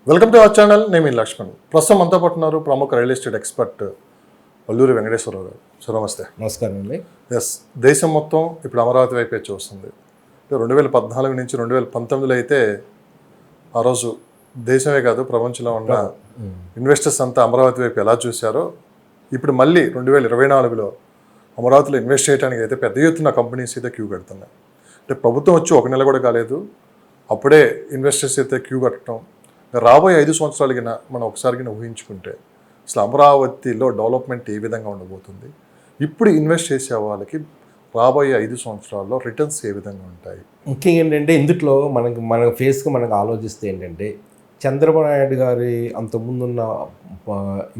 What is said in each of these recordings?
Welcome to our channel. నేను మీ లక్ష్మణ్. ప్రస్తుతం అంతా పట్టున్నారు ప్రముఖ real estate expert Alluri Venkateswararao గారు. సార్ నమస్తే. నమస్కారం అండి. ఎస్, దేశం మొత్తం ఇప్పుడు అమరావతి వైపే చూస్తుంది. 2014 నుంచి 2019లో అయితే ఆ రోజు దేశమే కాదు ప్రపంచంలో ఉన్న ఇన్వెస్టర్స్ అంతా అమరావతి వైపు ఎలా చూశారో ఇప్పుడు మళ్ళీ 2024లో అమరావతిలో ఇన్వెస్ట్ చేయడానికి అయితే పెద్ద ఎత్తున కంపెనీస్ అయితే క్యూ కడుతున్నాయి. అంటే ప్రభుత్వం వచ్చి ఒక నెల కూడా కాలేదు, అప్పుడే ఇన్వెస్టర్స్ అయితే క్యూ కట్టడం. రాబోయే 5 సంవత్సరాలకి మనం ఒకసారిగా ఊహించుకుంటే అసలు అమరావతిలో డెవలప్మెంట్ ఏ విధంగా ఉండబోతుంది, ఇప్పుడు ఇన్వెస్ట్ చేసే వాళ్ళకి రాబోయే 5 సంవత్సరాల్లో రిటర్న్స్ ఏ విధంగా ఉంటాయి? ముఖ్యంగా ఏంటంటే ఇందులో మన ఫేస్గా మనకు ఆలోచిస్తే ఏంటంటే చంద్రబాబు నాయుడు గారి అంతకుముందున్న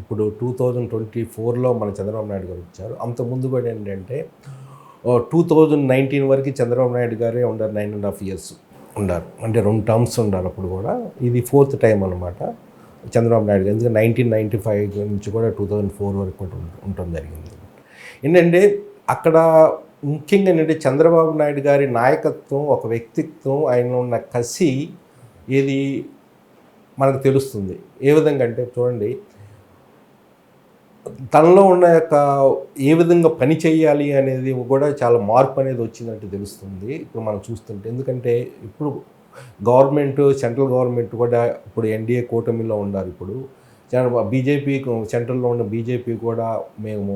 ఇప్పుడు 2024లో మన చంద్రబాబు నాయుడు గారు వచ్చారు. అంతకుముందు కూడా ఏంటంటే 2019 వరకు చంద్రబాబు నాయుడు గారే ఉండారు, 9.5 years ఉండారు. అంటే 2 terms ఉండారు. అప్పుడు కూడా ఇది 4th time అనమాట చంద్రబాబు నాయుడు గారు. ఎందుకంటే 1995 నుంచి కూడా 2004 వరకు కూడా ఉండటం జరిగింది. ఏంటంటే అక్కడ ముఖ్యంగా ఏంటంటే చంద్రబాబు నాయుడు గారి నాయకత్వం, ఒక వ్యక్తిత్వం, ఆయన ఉన్న కసి ఏది మనకు తెలుస్తుంది. ఏ విధంగా అంటే చూడండి, తనలో ఉన్న యొక్క ఏ విధంగా పని చేయాలి అనేది కూడా చాలా మార్పు అనేది వచ్చిందంటే తెలుస్తుంది ఇప్పుడు మనం చూస్తుంటే. ఎందుకంటే ఇప్పుడు గవర్నమెంట్, సెంట్రల్ గవర్నమెంట్ కూడా ఇప్పుడు ఎన్డీఏ కూటమిలో ఉన్నారు. ఇప్పుడు బీజేపీ, సెంట్రల్లో ఉన్న బీజేపీ కూడా మేము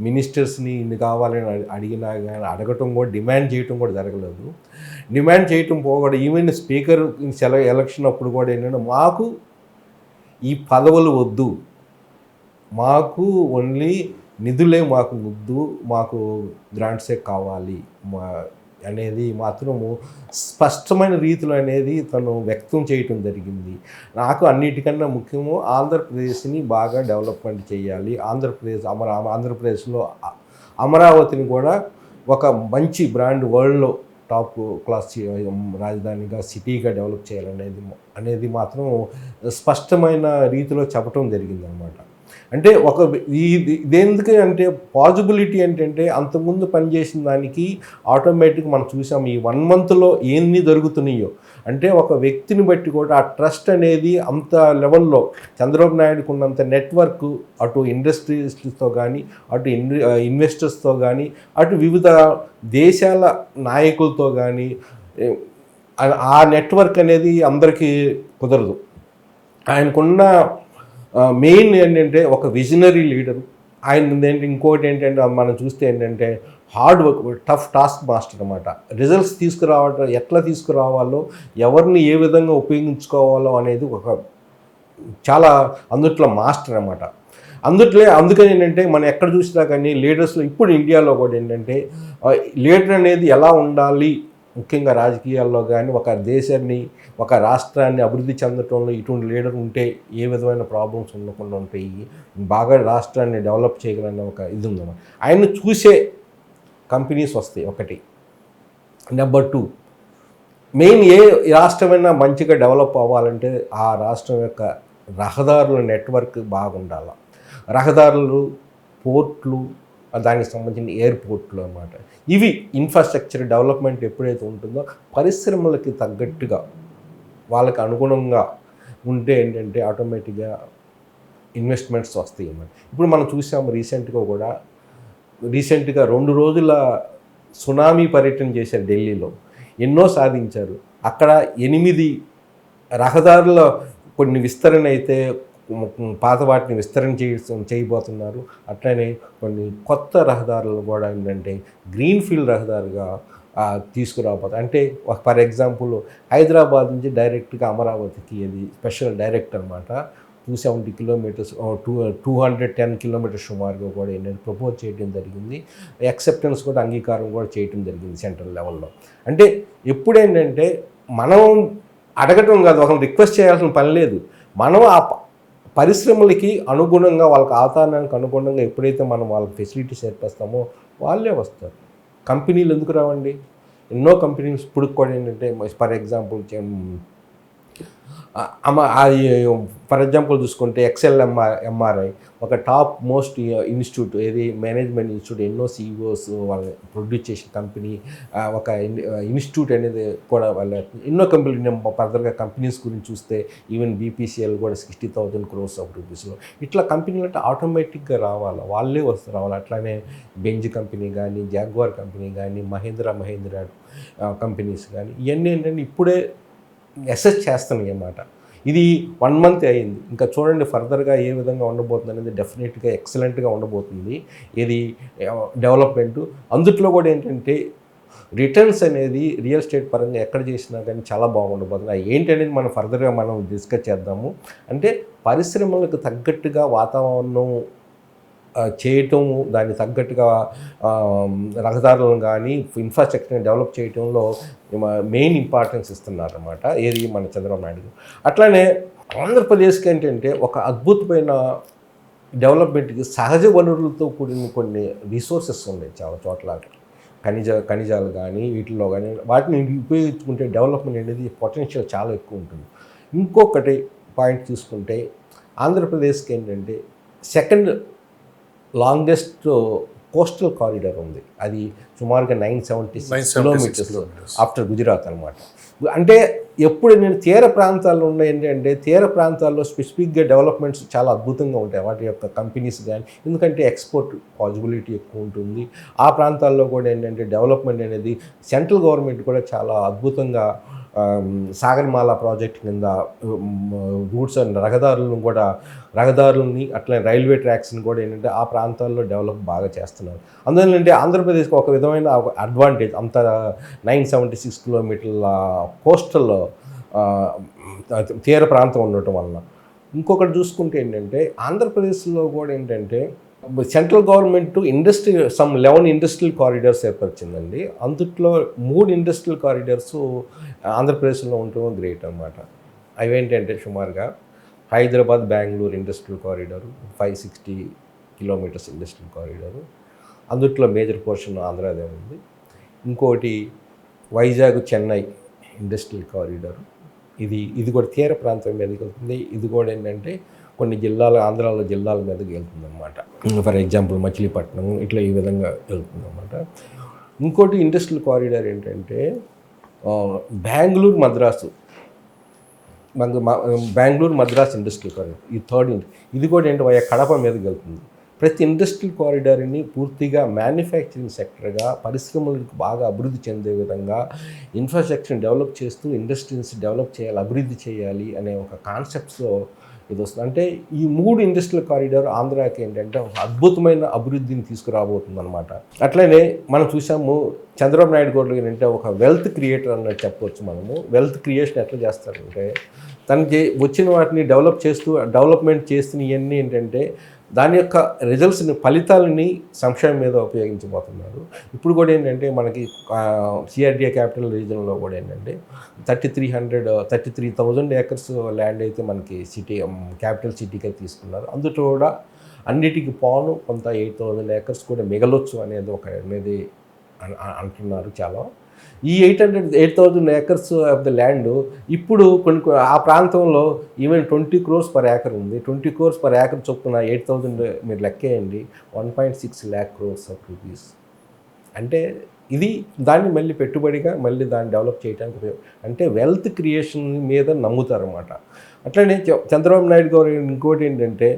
మినిస్టర్స్ని ఇన్ని కావాలని అడిగినా కానీ అడగటం కూడా, డిమాండ్ చేయటం కూడా జరగలేదు. డిమాండ్ చేయటం పోకూడదు. ఈవెన్ స్పీకర్ ఎలక్షన్ అప్పుడు కూడా ఏంటంటే మాకు ఈ పదవులు వద్దు, మాకు ఓన్లీ నిధులే మాకు వద్దు, మాకు గ్రాంట్సే కావాలి అనేది మాత్రము స్పష్టమైన రీతిలో అనేది తను వ్యక్తం చేయటం జరిగింది. నాకు అన్నిటికన్నా ముఖ్యము ఆంధ్రప్రదేశ్ని బాగా డెవలప్మెంట్ చేయాలి, ఆంధ్రప్రదేశ్లో అమరావతిని కూడా ఒక మంచి బ్రాండ్, వరల్డ్లో టాప్ క్లాస్ రాజధానిగా, సిటీగా డెవలప్ చేయాలనేది మాత్రం స్పష్టమైన రీతిలో చెప్పడం జరిగిందనమాట. అంటే ఇదేందుకు అంటే పాజిబిలిటీ ఏంటంటే అంతకుముందు పనిచేసిన దానికి ఆటోమేటిక్గా మనం చూసాం ఈ 1 monthలో ఎన్ని జరుగుతున్నాయో. అంటే ఒక వ్యక్తిని బట్టి కూడా ఆ ట్రస్ట్ అనేది అంత లెవెల్లో చంద్రబాబు నాయుడుకు ఉన్నంత నెట్వర్క్, అటు ఇండస్ట్రియలిస్ట్తో కానీ, అటు ఇన్వెస్టర్స్తో కానీ, అటు వివిధ దేశాల నాయకులతో కానీ ఆ నెట్వర్క్ అనేది అందరికీ కుదరదు. ఆయనకున్న మెయిన్ ఏంటంటే ఒక విజనరీ లీడరు. ఆయన ఇంకోటి ఏంటంటే మనం చూస్తే ఏంటంటే hard work, tough task master అనమాట. రిజల్ట్స్ ఎట్లా తీసుకురావాలో, ఎవరిని ఏ విధంగా ఉపయోగించుకోవాలో అనేది ఒక చాలా అందుట్లో మాస్టర్ అనమాట. అందుకని ఏంటంటే మనం ఎక్కడ చూసినా కానీ లీడర్స్లో ఇప్పుడు ఇండియాలో కూడా ఏంటంటే లీడర్ అనేది ఎలా ఉండాలి, ముఖ్యంగా రాజకీయాల్లో కానీ ఒక దేశాన్ని, ఒక రాష్ట్రాన్ని అభివృద్ధి చెందటంలో ఇటువంటి లీడర్ ఉంటే ఏ విధమైన ప్రాబ్లమ్స్ ఉండకుండా ఉంటాయి, బాగా రాష్ట్రాన్ని డెవలప్ చేయగలన్న ఒక ఇది ఉందన్నమాట. ఆయన్ని చూసే కంపెనీస్ వస్తాయి ఒకటి. నెంబర్ 2, మెయిన్ ఏ రాష్ట్రమైనా మంచిగా డెవలప్ అవ్వాలంటే ఆ రాష్ట్రం యొక్క రహదారుల నెట్వర్క్ బాగుండాలి. రహదారులు, పోర్ట్లు, దానికి సంబంధించిన ఎయిర్పోర్ట్లు అన్నమాట. ఇవి ఇన్ఫ్రాస్ట్రక్చర్ డెవలప్మెంట్ ఎప్పుడైతే ఉంటుందో పరిశ్రమలకి తగ్గట్టుగా వాళ్ళకి అనుగుణంగా ఉంటే ఏంటంటే ఆటోమేటిక్గా ఇన్వెస్ట్మెంట్స్ వస్తాయి అన్నమాట. ఇప్పుడు మనం చూసాము రీసెంట్గా 2 రోజుల సునామీ పర్యటన చేశారు ఢిల్లీలో, ఎన్నో సాధించారు. అక్కడ 8 రహదారుల కొన్ని విస్తరణ అయితే పాత వాటిని విస్తరణ చేయబోతున్నారు. అట్లనే కొన్ని కొత్త రహదారులు కూడా ఏంటంటే గ్రీన్ ఫీల్డ్ రహదారిగా తీసుకురాబోతారు. అంటే ఫర్ ఎగ్జాంపుల్ హైదరాబాద్ నుంచి డైరెక్ట్గా అమరావతికి అది స్పెషల్ డైరెక్ట్ అనమాట. 270 kilometers, 210 kilometers సుమారుగా కూడా ఏంటంటే ప్రపోజ్ చేయడం జరిగింది. యాక్సెప్టెన్స్ కూడా, అంగీకారం కూడా చేయడం జరిగింది సెంట్రల్ లెవెల్లో. అంటే ఎప్పుడేంటంటే మనం అడగటం కాదు, ఒకరిని రిక్వెస్ట్ చేయాల్సిన పని లేదు. మనం ఆ పరిశ్రమలకి అనుగుణంగా, వాళ్ళకి ఆదాయానికి అనుగుణంగా ఎప్పుడైతే మనం వాళ్ళకి ఫెసిలిటీస్ ఏర్పరుస్తామో వాళ్ళే వస్తారు. కంపెనీలు ఎందుకు రావండి? ఎన్నో కంపెనీస్ ఇప్పుడు కూడా ఏంటంటే ఫర్ ఎగ్జాంపుల్ అది ఫర్ ఎగ్జాంపుల్ చూసుకుంటే ఎంఆర్ఐ ఒక టాప్ మోస్ట్ ఇన్స్టిట్యూట్, ఏది మేనేజ్మెంట్ ఇన్స్టిట్యూట్, ఎన్నో సిఇఓస్ వాళ్ళు ప్రొడ్యూస్ చేసిన కంపెనీ, ఒక ఇన్స్టిట్యూట్ అనేది కూడా వాళ్ళ ఎన్నో కంపెనీ ఫర్దర్గా కంపెనీస్ గురించి చూస్తే ఈవెన్ బీపీసీఎల్ కూడా 60,000 crores ఆఫ్ రూపీస్లో. ఇట్లా కంపెనీలు అంటే ఆటోమేటిక్గా రావాలి, వాళ్ళే రావాలి. అట్లానే బెంజ్ కంపెనీ కానీ, జాగ్వార్ కంపెనీ కానీ, మహేంద్ర కంపెనీస్ కానీ, ఇవన్నీ ఏంటంటే ఇప్పుడే అసెస్ చేస్తున్నాయి అన్నమాట. ఇది 1 month అయింది. ఇంకా చూడండి ఫర్దర్గా ఏ విధంగా ఉండబోతుంది అనేది డెఫినెట్గా ఎక్సలెంట్గా ఉండబోతుంది. ఇది డెవలప్మెంటు. అందుట్లో కూడా ఏంటంటే రిటర్న్స్ అనేది రియల్ ఎస్టేట్ పరంగా ఎక్కడ చేసినా కానీ చాలా బాగుండబోతుంది. ఏంటి అనేది మనం ఫర్దర్గా మనం డిస్కస్ చేద్దాము. అంటే పరిశ్రమలకు తగ్గట్టుగా వాతావరణం చేయటము, దానికి తగ్గట్టుగా రహదారులను కానీ ఇన్ఫ్రాస్ట్రక్చర్ని డెవలప్ చేయడంలో మెయిన్ ఇంపార్టెన్స్ ఇస్తున్నారన్నమాట, ఏది మన చంద్రబాబు నాయుడు. అట్లానే ఆంధ్రప్రదేశ్కి ఏంటంటే ఒక అద్భుతమైన డెవలప్మెంట్కి సహజ వనరులతో కూడిన కొన్ని రిసోర్సెస్ ఉన్నాయి చాలా చోట్ల. ఖనిజాలు కానీ వీటిల్లో కానీ వాటిని ఉపయోగించుకుంటే డెవలప్మెంట్ అనేది పొటెన్షియల్ చాలా ఎక్కువ ఉంటుంది. ఇంకొకటి పాయింట్ చూసుకుంటే ఆంధ్రప్రదేశ్కి ఏంటంటే సెకండ్ లాంగెస్ట్ కోస్టల్ కారిడార్ ఉంది. అది సుమారుగా 976 kilometers ఆఫ్టర్ గుజరాత్ అనమాట. అంటే ఎప్పుడు నేను తీర ప్రాంతాల్లో ఉన్నాయి ఏంటంటే తీర ప్రాంతాల్లో స్పెసిఫిక్గా డెవలప్మెంట్స్ చాలా అద్భుతంగా ఉంటాయి వాటి యొక్క కంపెనీస్ కానీ, ఎందుకంటే ఎక్స్పోర్ట్ పాసిబిలిటీ ఎక్కువ ఉంటుంది. ఆ ప్రాంతాల్లో కూడా ఏంటంటే డెవలప్మెంట్ అనేది సెంట్రల్ గవర్నమెంట్ కూడా చాలా అద్భుతంగా సాగర్మాల ప్రాజెక్ట్ కింద రూట్స్ అండ్ రహదారులని అట్లా రైల్వే ట్రాక్స్ని కూడా ఏంటంటే ఆ ప్రాంతాల్లో డెవలప్ బాగా చేస్తున్నారు. అందువల్ల ఏంటంటే ఆంధ్రప్రదేశ్కి ఒక విధమైన అడ్వాంటేజ్, అంత 976 kilometers కోస్టల్ తీర ప్రాంతం ఉండటం వలన. ఇంకొకటి చూసుకుంటే ఏంటంటే ఆంధ్రప్రదేశ్లో కూడా ఏంటంటే సెంట్రల్ గవర్నమెంట్ 11 ఇండస్ట్రియల్ కారిడార్స్ ఏర్పరిచిందండి. అందుట్లో 3 ఇండస్ట్రియల్ కారిడార్స్ ఆంధ్రప్రదేశ్లో ఉండటం గ్రేట్ అనమాట. అవేంటంటే సుమారుగా Hyderabad Bengaluru industrial corridor 560 kilometers industrial corridor, అందుట్లో మేజర్ పోర్షన్ ఆంధ్రాదే ఉంది. ఇంకోటి వైజాగ్ చెన్నై ఇండస్ట్రియల్ కారిడారు, ఇది కూడా తీర ప్రాంతం మీదకి వెళ్తుంది. ఇది కూడా ఏంటంటే కొన్ని ఆంధ్రాలో జిల్లాల మీదకి వెళ్తుంది అనమాట. ఫర్ ఎగ్జాంపుల్ మచిలీపట్నం ఇట్లా ఈ విధంగా వెళ్తుంది అనమాట. ఇంకోటి ఇండస్ట్రియల్ కారిడార్ ఏంటంటే బెంగళూరు మద్రాస్ ఇండస్ట్రియల్ కారిడార్, ఈ థర్డ్ ఇది కూడా ఏంటి కడప మీదకి వెళ్తుంది. ప్రతి ఇండస్ట్రియల్ కారిడార్ని పూర్తిగా మ్యానుఫ్యాక్చరింగ్ సెక్టర్గా పరిశ్రమలకు బాగా అభివృద్ధి చెందే విధంగా ఇన్ఫ్రాస్ట్రక్చర్ని డెవలప్ చేస్తూ ఇండస్ట్రీస్ డెవలప్ చేయాలి, అభివృద్ధి చేయాలి అనే ఒక కాన్సెప్ట్స్లో ఇది వస్తుంది. అంటే ఈ 3 ఇండస్ట్రియల్ కారిడార్ ఆంధ్రాకి ఏంటంటే ఒక అద్భుతమైన అభివృద్ధిని తీసుకురాబోతుంది అనమాట. అట్లనే మనం చూసాము చంద్రబాబు నాయుడు గారు ఏంటంటే ఒక వెల్త్ క్రియేటర్ అన్నట్టు చెప్పవచ్చు. మనము వెల్త్ క్రియేషన్ ఎట్లా చేస్తారంటే తనకి వచ్చిన వాటిని డెవలప్మెంట్ చేస్తున్న ఇవన్నీ ఏంటంటే దాని యొక్క రిజల్ట్స్ని ఫలితాలని సంక్షేమం మీద ఉపయోగించబోతున్నారు. ఇప్పుడు కూడా ఏంటంటే మనకి సిఆర్డిఏ క్యాపిటల్ రీజన్లో కూడా ఏంటంటే 33,000 acres ల్యాండ్ అయితే మనకి క్యాపిటల్ సిటీకి తీసుకున్నారు. అందులో కూడా అన్నిటికీ పోను కొంత 8,000 acres కూడా మిగలొచ్చు అనేది అంటున్నారు చాలా. ఈ 8,000 acres ఆఫ్ ద ల్యాండ్ ఇప్పుడు కొన్ని ఆ ప్రాంతంలో ఈవెన్ 20 crores per acre ఉంది. 20 crores per acre చొప్పున 8,000 మీరు లెక్కేయండి, 1.6 lakh crores ఆఫ్ రూపీస్. అంటే ఇది దాన్ని మళ్ళీ పెట్టుబడిగా మళ్ళీ దాన్ని డెవలప్ చేయడానికి అంటే వెల్త్ క్రియేషన్ మీద నమ్ముతారన్నమాట. అట్లనే చంద్రబాబు నాయుడు గారు ఇంకోటి ఏంటంటే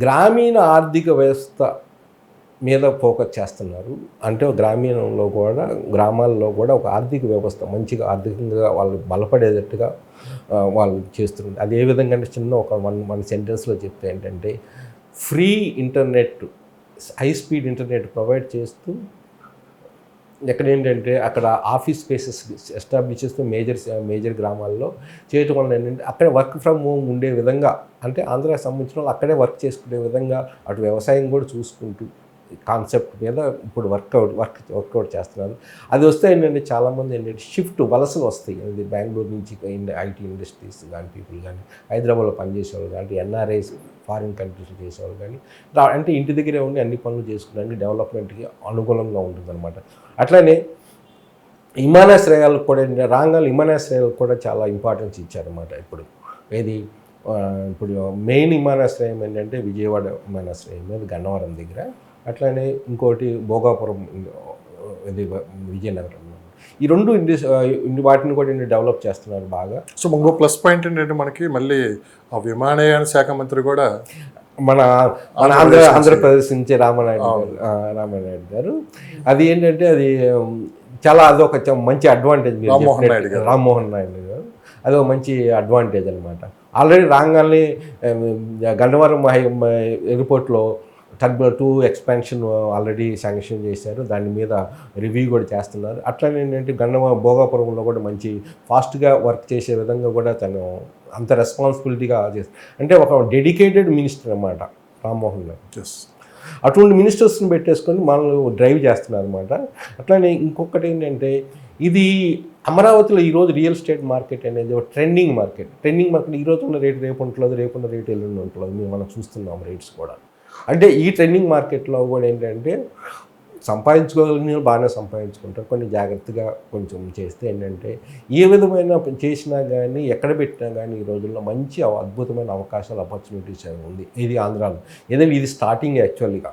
గ్రామీణ ఆర్థిక వ్యవస్థ మీద ఫోకస్ చేస్తున్నారు. అంటే గ్రామాల్లో కూడా ఒక ఆర్థిక వ్యవస్థ మంచిగా ఆర్థికంగా వాళ్ళు బలపడేటట్టుగా వాళ్ళు చేస్తున్నారు. అది ఏ విధంగా అంటే చిన్న ఒక వన్ సెంటెన్స్లో చెప్తే ఏంటంటే free internet, high speed internet provide చేస్తూ ఎక్కడేంటంటే అక్కడ ఆఫీస్ స్పేసెస్ ఎస్టాబ్లిష్ చేస్తూ మేజర్ గ్రామాల్లో చేయటం వల్ల ఏంటంటే అక్కడ వర్క్ ఫ్రమ్ హోమ్ ఉండే విధంగా, అంటే ఆంధ్రాకి సంబంధించిన వాళ్ళు అక్కడే వర్క్ చేసుకునే విధంగా అటు వ్యవసాయం కూడా చూసుకుంటూ కాన్సెప్ట్ మీద ఇప్పుడు వర్కౌట్ చేస్తున్నారు. అది వస్తే ఏంటంటే చాలామంది ఏంటంటే వలసలు వస్తాయి. అది బెంగళూరు నుంచి ఐటీ ఇండస్ట్రీస్ కానీ పీపుల్ కానీ, హైదరాబాద్లో పనిచేసేవాళ్ళు కానీ, ఎన్ఆర్ఐస్ ఫారిన్ కంట్రీస్లో చేసేవాళ్ళు కానీ, అంటే ఇంటి దగ్గరే ఉండి అన్ని పనులు చేసుకోవడానికి డెవలప్మెంట్కి అనుకూలంగా ఉంటుందన్నమాట. అట్లానే విమానాశ్రయాలకు కూడా రాగానే విమానాశ్రయాలకు కూడా చాలా ఇంపార్టెన్స్ ఇచ్చారన్నమాట ఇప్పుడు. ఏది ఇప్పుడు మెయిన్ విమానాశ్రయం ఏంటంటే విజయవాడ విమానాశ్రయం మీద గన్నవరం దగ్గర, అట్లానే ఇంకోటి భోగాపురం, ఇది విజయనగరం. ఈ రెండు వాటిని కూడా డెవలప్ చేస్తున్నారు బాగా. సో ఇంకో ప్లస్ పాయింట్ ఏంటంటే మనకి మళ్ళీ ఆ విమానయాన శాఖ మంత్రి కూడా మన ఆంధ్రప్రదేశ్ నుంచి రామానాయుడు గారు. అది ఏంటంటే అది చాలా అదొక మంచి అడ్వాంటేజ్. రామ్మోహన్ నాయుడు గారు అది ఒక మంచి అడ్వాంటేజ్ అనమాట. ఆల్రెడీ రాగానే గన్నవరం ఎయిర్పోర్ట్లో టర్మినల్ 2 ఎక్స్పాన్షన్ ఆల్రెడీ శాంక్షన్ చేశారు. దాని మీద రివ్యూ కూడా చేస్తున్నారు. అట్లనే ఏంటంటే భోగాపురంలో కూడా మంచి ఫాస్ట్గా వర్క్ చేసే విధంగా కూడా తను అంత రెస్పాన్సిబిలిటీగా చేస్తారు. అంటే ఒక డెడికేటెడ్ మినిస్టర్ అన్నమాట రామ్మోహన్ గారు. అటువంటి మినిస్టర్స్ని పెట్టేసుకొని మనల్ని డ్రైవ్ చేస్తున్నారు అనమాట. అట్లానే ఇంకొకటి ఏంటంటే ఇది అమరావతిలో ఈరోజు రియల్ ఎస్టేట్ మార్కెట్ అనేది ఒక ట్రెండింగ్ మార్కెట్. ఈరోజు ఉన్న రేటు రేపు ఉంటుంది, రేపున్న రేటు ఎల్లుండి ఉంటుంది. మనం చూస్తున్నాం రేట్స్ కూడా. అంటే ఈ ట్రెండింగ్ మార్కెట్లో కూడా ఏంటంటే సంపాదించుకోగలిగిన బాగానే సంపాదించుకుంటారు. కొన్ని జాగ్రత్తగా కొంచెం చేస్తే ఏంటంటే ఏ విధమైన చేసినా కానీ ఎక్కడ పెట్టినా కానీ ఈ రోజుల్లో మంచి అద్భుతమైన అవకాశాలు, ఆపర్చునిటీస్ ఉంది ఇది ఆంధ్రాలో. ఏదంటే ఇది స్టార్టింగ్ యాక్చువల్గా.